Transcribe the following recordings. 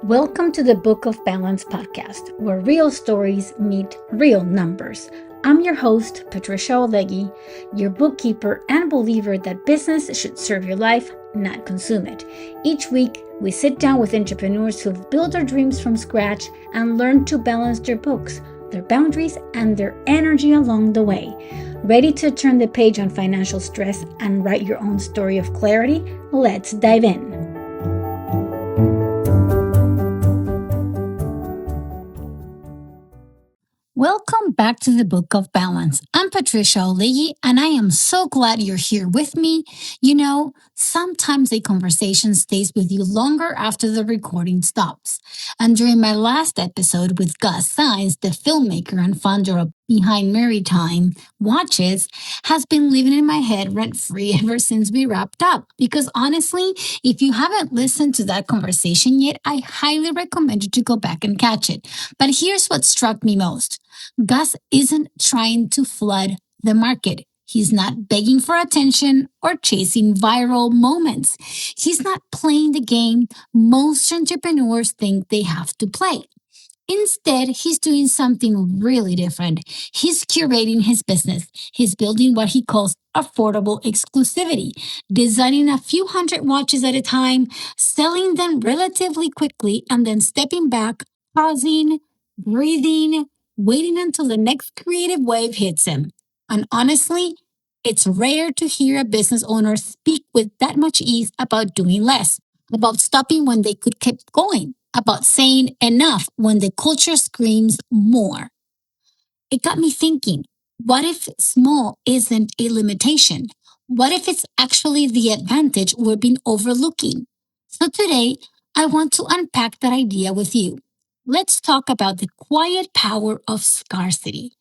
Welcome to the Book of Balance podcast, where real stories meet real numbers. I'm your host, Patricia Oholeguy, your bookkeeper and believer that business should serve your life, not consume it. Each week, we sit down with entrepreneurs who've built their dreams from scratch and learned to balance their books, their boundaries, and their energy along the way. Ready to turn the page on financial stress and write your own story of clarity? Let's dive in. Welcome back to the Book of Balance. I'm Patricia Oholeguy, and I am so glad you're here with me. Sometimes a conversation stays with you longer after the recording stops. And during my last episode with Gus Sainz, the filmmaker and founder of behind Maritime watches, has been living in my head rent free ever since we wrapped up. Because honestly, if you haven't listened to that conversation yet, I highly recommend you to go back and catch it. But here's what struck me most. Gus isn't trying to flood the market. He's not begging for attention or chasing viral moments. He's not playing the game most entrepreneurs think they have to play. Instead, he's doing something really different. He's curating his business. He's building what he calls affordable exclusivity, designing a few hundred watches at a time, selling them relatively quickly, and then stepping back, pausing, breathing, waiting until the next creative wave hits him. And honestly, it's rare to hear a business owner speak with that much ease about doing less, about stopping when they could keep going, about saying enough when the culture screams more. It got me thinking, what if small isn't a limitation? What if it's actually the advantage we've been overlooking? So today, I want to unpack that idea with you. Let's talk about the quiet power of scarcity,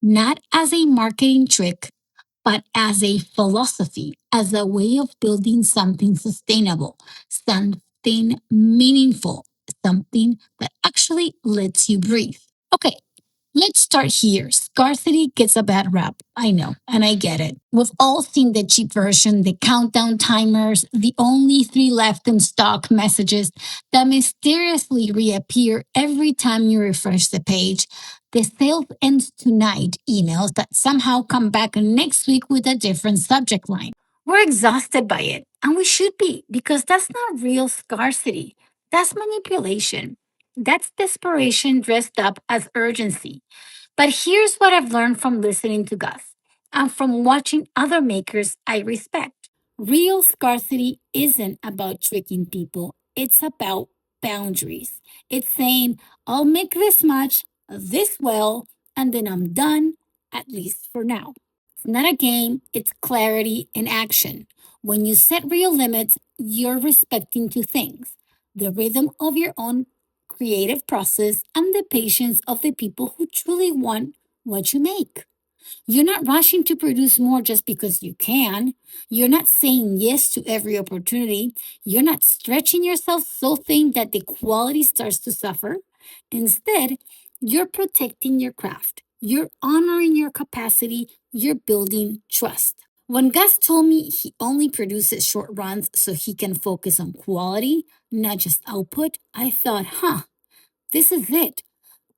not as a marketing trick, but as a philosophy, as a way of building something sustainable, something meaningful, something that actually lets you breathe. Okay, let's start here. Scarcity gets a bad rap. I know, and I get it. We've all seen the cheap version, the countdown timers, the only three left in stock messages that mysteriously reappear every time you refresh the page. The sale ends tonight emails that somehow come back next week with a different subject line. We're exhausted by it, and we should be, because that's not real scarcity. That's manipulation. That's desperation dressed up as urgency. But here's what I've learned from listening to Gus and from watching other makers I respect. Real scarcity isn't about tricking people, it's about boundaries. It's saying, I'll make this much, this well, and then I'm done, at least for now. It's not a game, it's clarity in action. When you set real limits, you're respecting two things: the rhythm of your own creative process and the patience of the people who truly want what you make. You're not rushing to produce more just because you can. You're not saying yes to every opportunity. You're not stretching yourself so thin that the quality starts to suffer. Instead, you're protecting your craft. You're honoring your capacity. You're building trust. When Gus told me he only produces short runs so he can focus on quality, not just output, I thought, this is it.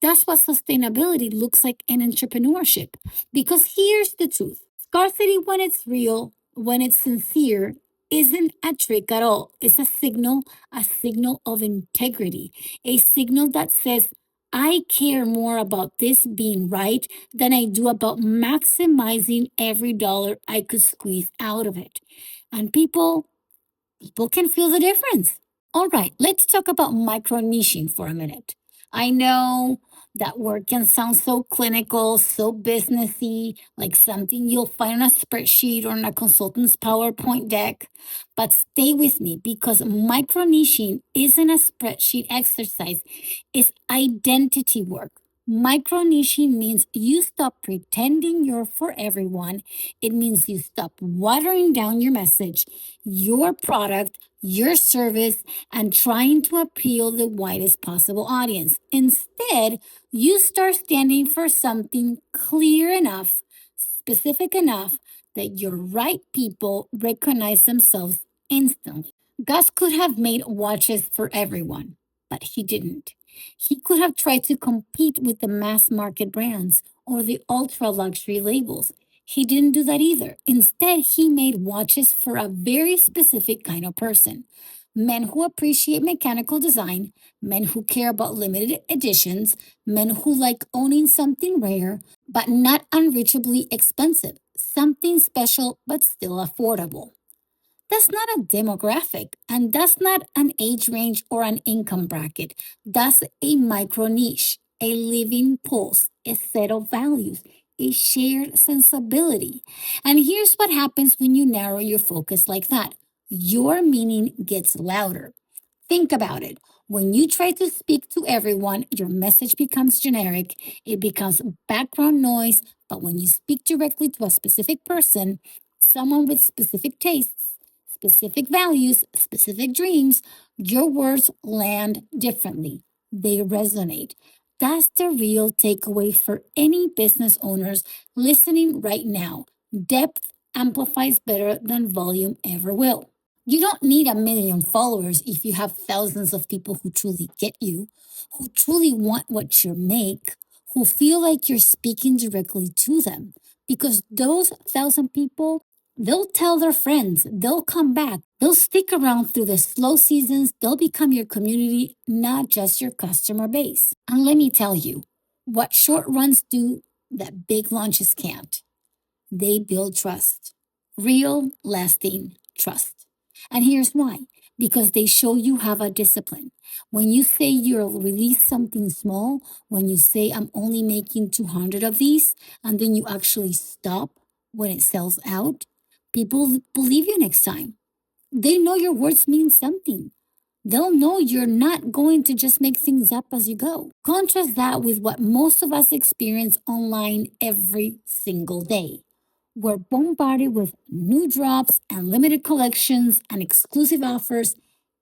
That's what sustainability looks like in entrepreneurship. Because here's the truth: scarcity, when it's real, when it's sincere, isn't a trick at all. It's a signal of integrity, a signal that says, I care more about this being right than I do about maximizing every dollar I could squeeze out of it. And people can feel the difference. All right, let's talk about micro niching for a minute. I know that word can sound so clinical, so businessy, like something you'll find on a spreadsheet or in a consultant's PowerPoint deck. But stay with me, because micro niching isn't a spreadsheet exercise, it's identity work. Micro niching means you stop pretending you're for everyone. It means you stop watering down your message, your product, your service, and trying to appeal the widest possible audience. Instead, you start standing for something clear enough, specific enough that your right people recognize themselves instantly. Gus could have made watches for everyone, but he didn't. He could have tried to compete with the mass market brands or the ultra luxury labels. He didn't do that either. Instead, he made watches for a very specific kind of person: men who appreciate mechanical design, men who care about limited editions, men who like owning something rare but not unreachably expensive, something special but still affordable. That's not a demographic, and that's not an age range or an income bracket. That's a micro niche, a living pulse, a set of values, a shared sensibility. And here's what happens when you narrow your focus like that: your meaning gets louder. Think about it. When you try to speak to everyone, your message becomes generic, it becomes background noise. But when you speak directly to a specific person, someone with specific tastes, specific values, specific dreams, your words land differently. They resonate. That's the real takeaway for any business owners listening right now. Depth amplifies better than volume ever will. You don't need a million followers if you have thousands of people who truly get you, who truly want what you make, who feel like you're speaking directly to them. Because those thousand people, they'll tell their friends, they'll come back, they'll stick around through the slow seasons, they'll become your community, not just your customer base. And let me tell you, what short runs do that big launches can't: they build trust, real, lasting trust. And here's why: because they show you have a discipline. When you say you'll release something small, when you say, I'm only making 200 of these, and then you actually stop when it sells out, people believe you next time. They know your words mean something. They'll know you're not going to just make things up as you go. Contrast that with what most of us experience online every single day. We're bombarded with new drops and limited collections and exclusive offers.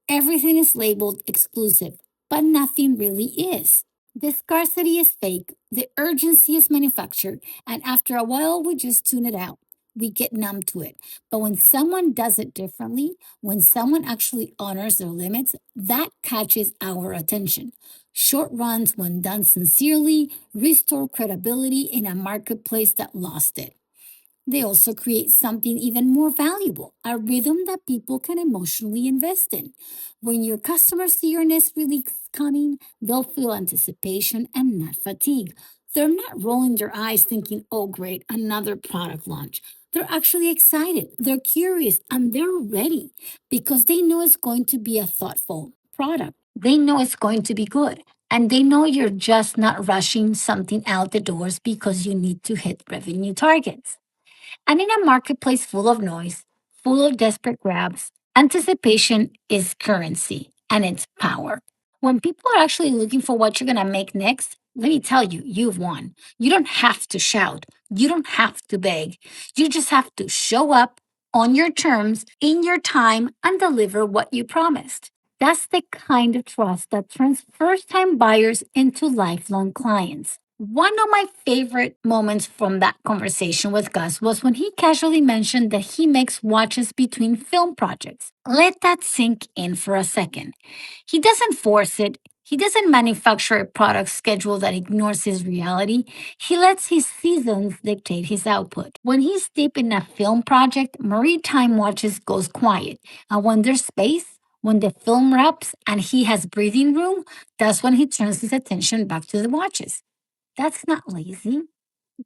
Everything is labeled exclusive, but nothing really is. The scarcity is fake, the urgency is manufactured, and after a while, we just tune it out. We get numb to it. But when someone does it differently, when someone actually honors their limits, that catches our attention. Short runs, when done sincerely, restore credibility in a marketplace that lost it. They also create something even more valuable: a rhythm that people can emotionally invest in. When your customers see your next release coming, they'll feel anticipation and not fatigue. They're not rolling their eyes thinking, oh, great, another product launch. They're actually excited, they're curious, and they're ready because they know it's going to be a thoughtful product. They know it's going to be good. And they know you're just not rushing something out the doors because you need to hit revenue targets. And in a marketplace full of noise, full of desperate grabs, anticipation is currency and it's power. When people are actually looking for what you're going to make next, let me tell you, you've won. You don't have to shout. You don't have to beg. You just have to show up on your terms, in your time, and deliver what you promised. That's the kind of trust that turns first time buyers into lifelong clients. One of my favorite moments from that conversation with Gus was when he casually mentioned that he makes watches between film projects. Let that sink in for a second. He doesn't force it. He doesn't manufacture a product schedule that ignores his reality. He lets his seasons dictate his output. When he's deep in a film project, Maritime Watches goes quiet. And when there's space, when the film wraps and he has breathing room, that's when he turns his attention back to the watches. That's not lazy.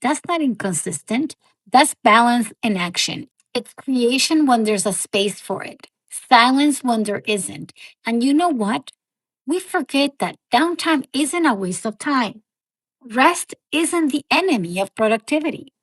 That's not inconsistent. That's balance in action. It's creation when there's a space for it, silence when there isn't. And you know what? We forget that downtime isn't a waste of time. Rest isn't the enemy of productivity.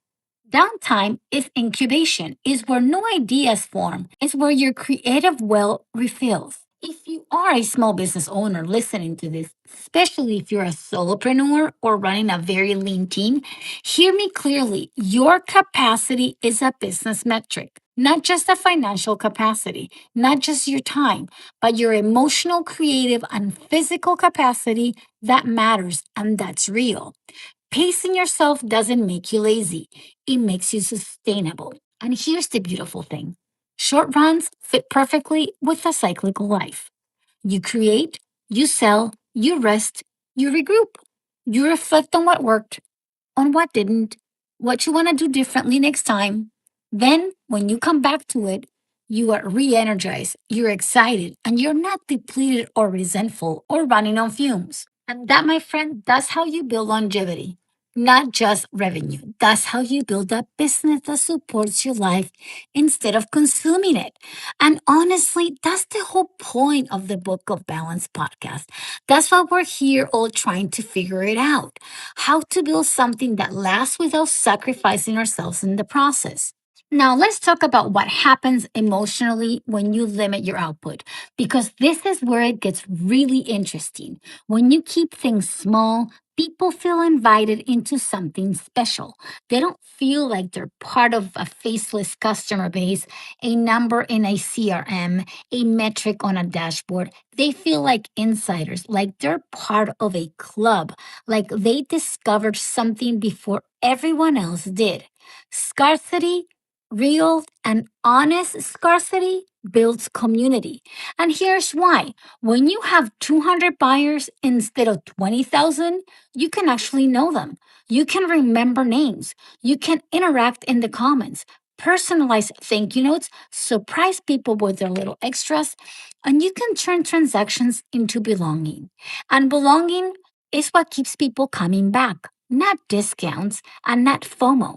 Downtime is incubation, is where no ideas form, is where your creative well refills. If you are a small business owner listening to this, especially if you're a solopreneur or running a very lean team, hear me clearly. Your capacity is a business metric, not just a financial capacity, not just your time, but your emotional, creative, and physical capacity that matters and that's real. Pacing yourself doesn't make you lazy, it makes you sustainable. And here's the beautiful thing: Short runs fit perfectly with a cyclical life. You create, you sell, you rest, you regroup. You reflect on what worked, on what didn't, what you want to do differently next time. Then, when you come back to it, you are re energized, you're excited, and you're not depleted or resentful or running on fumes. And that, my friend, that's how you build longevity, not just revenue. That's how you build a business that supports your life instead of consuming it. And honestly, that's the whole point of the Book of Balance podcast. That's why we're here all trying to figure it out, how to build something that lasts without sacrificing ourselves in the process. Now, let's talk about what happens emotionally when you limit your output, because this is where it gets really interesting. When you keep things small, people feel invited into something special. They don't feel like they're part of a faceless customer base, a number in a CRM, a metric on a dashboard. They feel like insiders, like they're part of a club, like they discovered something before everyone else did. Scarcity, real and honest scarcity, builds community. And here's why. When you have 200 buyers instead of 20,000, you can actually know them. You can remember names. You can interact in the comments, personalize thank you notes, surprise people with their little extras, and you can turn transactions into belonging. And belonging is what keeps people coming back, not discounts and not FOMO,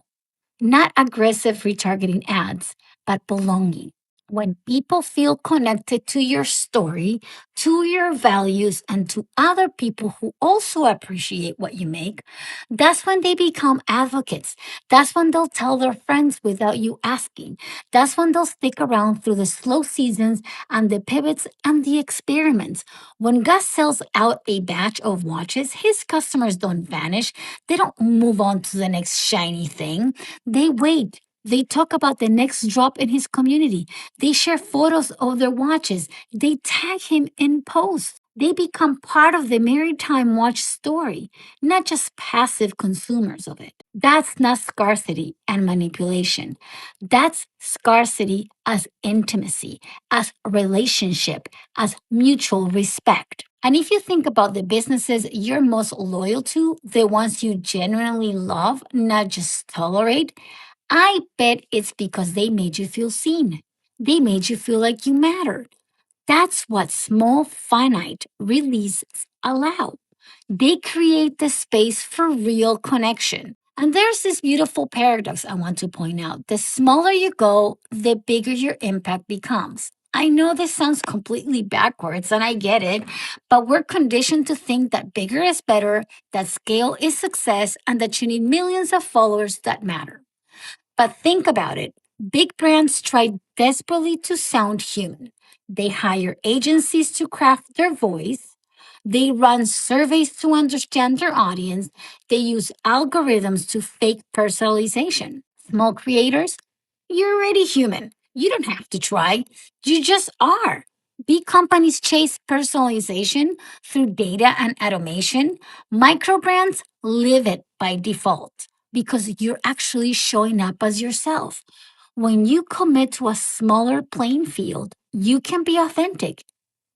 not aggressive retargeting ads, but belonging. When people feel connected to your story, to your values, and to other people who also appreciate what you make, that's when they become advocates. That's when they'll tell their friends without you asking. That's when they'll stick around through the slow seasons and the pivots and the experiments. When Gus sells out a batch of watches, his customers don't vanish. They don't move on to the next shiny thing. They wait. They talk about the next drop in his community. They share photos of their watches. They tag him in posts. They become part of the Maritime watch story, not just passive consumers of it. That's not scarcity and manipulation. That's scarcity as intimacy, as relationship, as mutual respect. And if you think about the businesses you're most loyal to, the ones you genuinely love, not just tolerate, I bet it's because they made you feel seen. They made you feel like you mattered. That's what small, finite releases allow. They create the space for real connection. And there's this beautiful paradox I want to point out. The smaller you go, the bigger your impact becomes. I know this sounds completely backwards, and I get it, but we're conditioned to think that bigger is better, that scale is success, and that you need millions of followers that matter. But think about it. Big brands try desperately to sound human. They hire agencies to craft their voice. They run surveys to understand their audience. They use algorithms to fake personalization. Small creators, you're already human. You don't have to try. You just are. Big companies chase personalization through data and automation. Micro brands live it by default because you're actually showing up as yourself. When you commit to a smaller playing field, you can be authentic.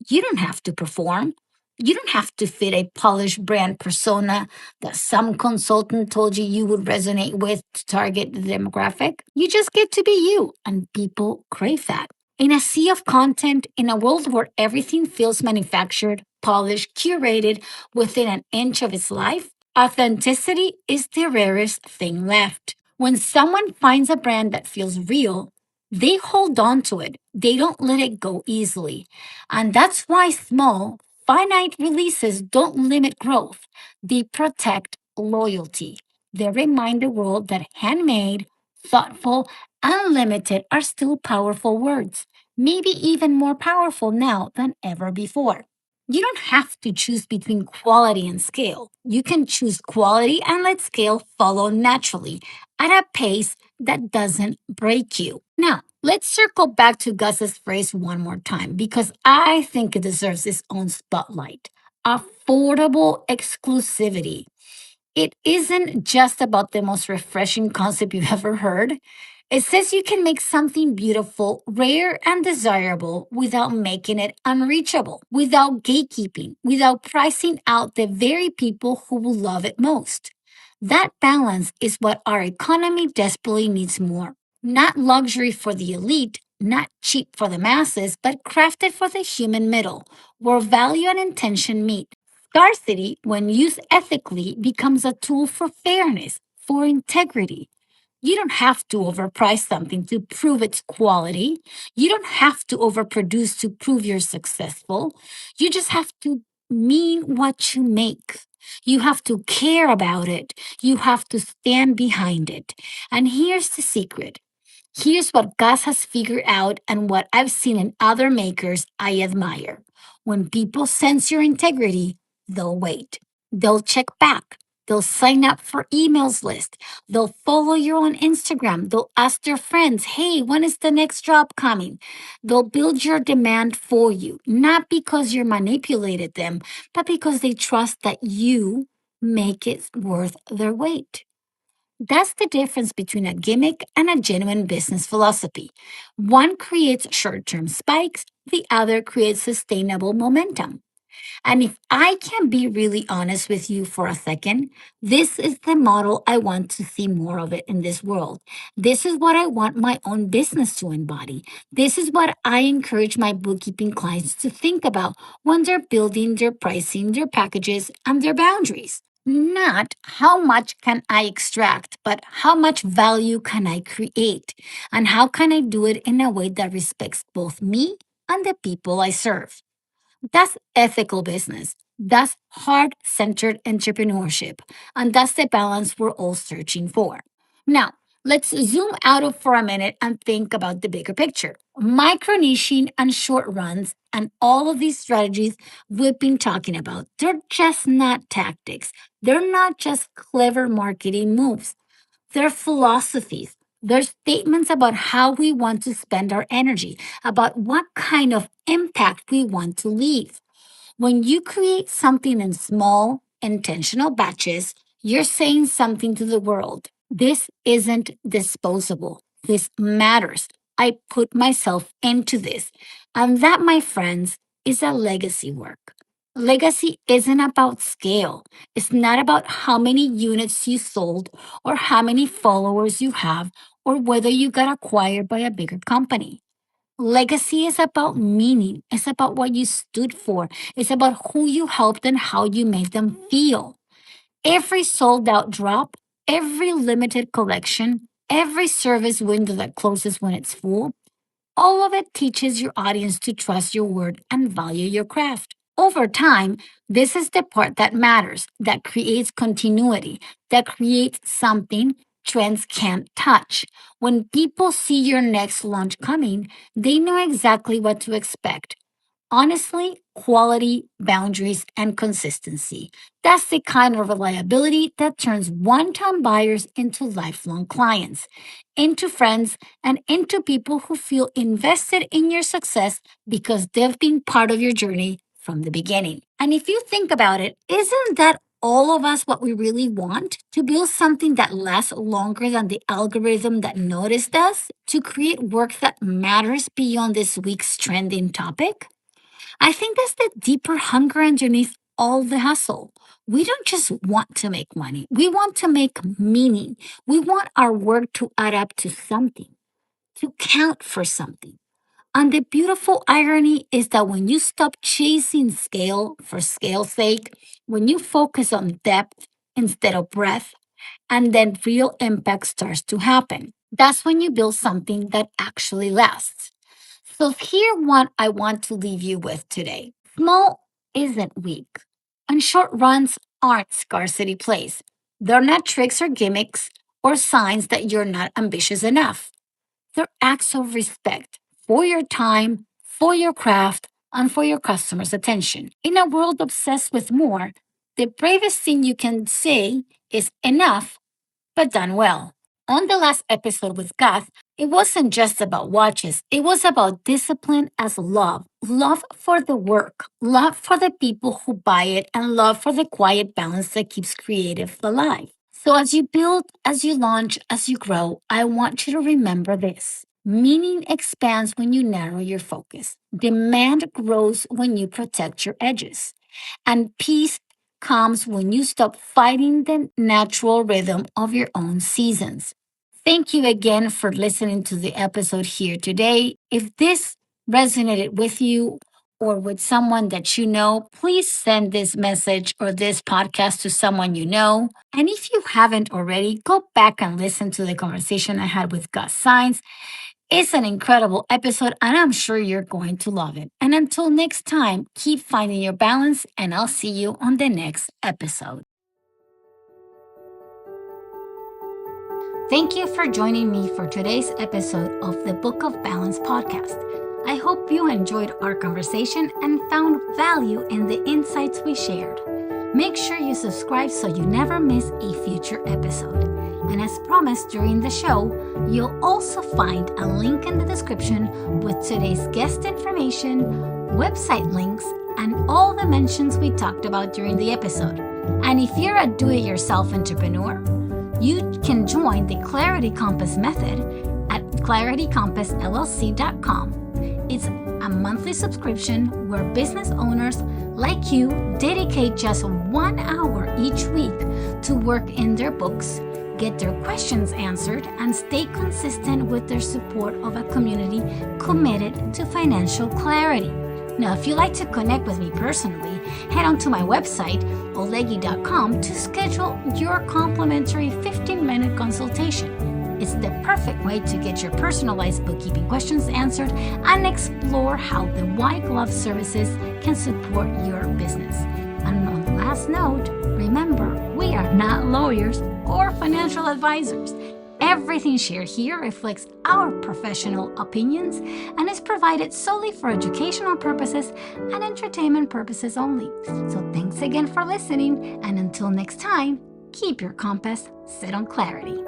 You don't have to perform. You don't have to fit a polished brand persona that some consultant told you would resonate with to target the demographic. You just get to be you, and people crave that. In a sea of content, in a world where everything feels manufactured, polished, curated within an inch of its life, authenticity is the rarest thing left. When someone finds a brand that feels real, they hold on to it. They don't let it go easily. And that's why small, finite releases don't limit growth. They protect loyalty. They remind the world that handmade, thoughtful, unlimited are still powerful words, maybe even more powerful now than ever before. You don't have to choose between quality and scale. You can choose quality and let scale follow naturally at a pace that doesn't break you. Now, let's circle back to Gus's phrase one more time because I think it deserves its own spotlight. Affordable exclusivity. It isn't just about the most refreshing concept you've ever heard. It says you can make something beautiful, rare, and desirable without making it unreachable, without gatekeeping, without pricing out the very people who will love it most. That balance is what our economy desperately needs more. Not luxury for the elite, not cheap for the masses, but crafted for the human middle, where value and intention meet. Scarcity, when used ethically, becomes a tool for fairness, for integrity. You don't have to overprice something to prove its quality. You don't have to overproduce to prove you're successful. You just have to mean what you make. You have to care about it. You have to stand behind it. And here's the secret. Here's what Gus has figured out and what I've seen in other makers I admire. When people sense your integrity, they'll wait. They'll check back. They'll sign up for emails list. They'll follow you on Instagram. They'll ask their friends, hey, when is the next drop coming? They'll build your demand for you, not because you manipulated them, but because they trust that you make it worth their wait. That's the difference between a gimmick and a genuine business philosophy. One creates short term spikes, the other creates sustainable momentum. And if I can be really honest with you for a second, this is the model I want to see more of it in this world. This is what I want my own business to embody. This is what I encourage my bookkeeping clients to think about when they're building their pricing, their packages, and their boundaries. Not how much can I extract, but how much value can I create? And how can I do it in a way that respects both me and the people I serve? That's ethical business. That's heart centered entrepreneurship. And that's the balance we're all searching for. Now, let's zoom out of for a minute and think about the bigger picture. Micro niching and short runs and all of these strategies we've been talking about, they're just not tactics. They're not just clever marketing moves. They're philosophies. They're statements about how we want to spend our energy, about what kind of impact we want to leave. When you create something in small, intentional batches, you're saying something to the world. This isn't disposable. This matters. I put myself into this. And that, my friends, is a legacy work. Legacy isn't about scale. It's not about how many units you sold or how many followers you have or whether you got acquired by a bigger company. Legacy is about meaning. It's about what you stood for. It's about who you helped and how you made them feel. Every sold out drop, every limited collection, every service window that closes when it's full, all of it teaches your audience to trust your word and value your craft. Over time, this is the part that matters, that creates continuity, that creates something trends can't touch. When people see your next launch coming, they know exactly what to expect. Honestly, quality, boundaries, and consistency. That's the kind of reliability that turns one time buyers into lifelong clients, into friends, and into people who feel invested in your success because they've been part of your journey from the beginning. And if you think about it, isn't that all of us what we really want? To build something that lasts longer than the algorithm that noticed us? To create work that matters beyond this week's trending topic? I think that's the deeper hunger underneath all the hustle. We don't just want to make money, we want to make meaning. We want our work to add up to something, to count for something. And the beautiful irony is that when you stop chasing scale for scale's sake, when you focus on depth instead of breadth, and then real impact starts to happen, that's when you build something that actually lasts. So here what I want to leave you with today. Small isn't weak, and short runs aren't scarcity plays. They're not tricks or gimmicks or signs that you're not ambitious enough. They're acts of respect for your time, for your craft, and for your customers' attention. In a world obsessed with more, the bravest thing you can say is enough but done well. On the last episode with Gus, it wasn't just about watches, it was about discipline as love. Love for the work, love for the people who buy it, and love for the quiet balance that keeps creative alive. So, as you build, as you launch, as you grow, I want you to remember this. Meaning expands when you narrow your focus. Demand grows when you protect your edges. And peace comes when you stop fighting the natural rhythm of your own seasons. Thank you again for listening to the episode here today. If this resonated with you or with someone that you know, please send this message or this podcast to someone you know. And if you haven't already, go back and listen to the conversation I had with Gus Sainz. It's an incredible episode, and I'm sure you're going to love it. And until next time, keep finding your balance, and I'll see you on the next episode. Thank you for joining me for today's episode of the Book of Balance podcast. I hope you enjoyed our conversation and found value in the insights we shared. Make sure you subscribe so you never miss a future episode. And as promised during the show, you'll also find a link in the description with today's guest information, website links, and all the mentions we talked about during the episode. And if you're a do-it-yourself entrepreneur, you can join the Clarity Compass method at claritycompassllc.com. It's a monthly subscription where business owners like you dedicate just 1 hour each week to work in their books, get their questions answered, and stay consistent with their support of a community committed to financial clarity. Now, if you'd like to connect with me personally, head on to my website, oholeguy.com, to schedule your complimentary 15-minute consultation. It's the perfect way to get your personalized bookkeeping questions answered and explore how the white glove services can support your business. And on the last note, remember, we are not lawyers or financial advisors. Everything shared here reflects our professional opinions and is provided solely for educational purposes and entertainment purposes only. So thanks again for listening, and until next time, keep your compass set on clarity.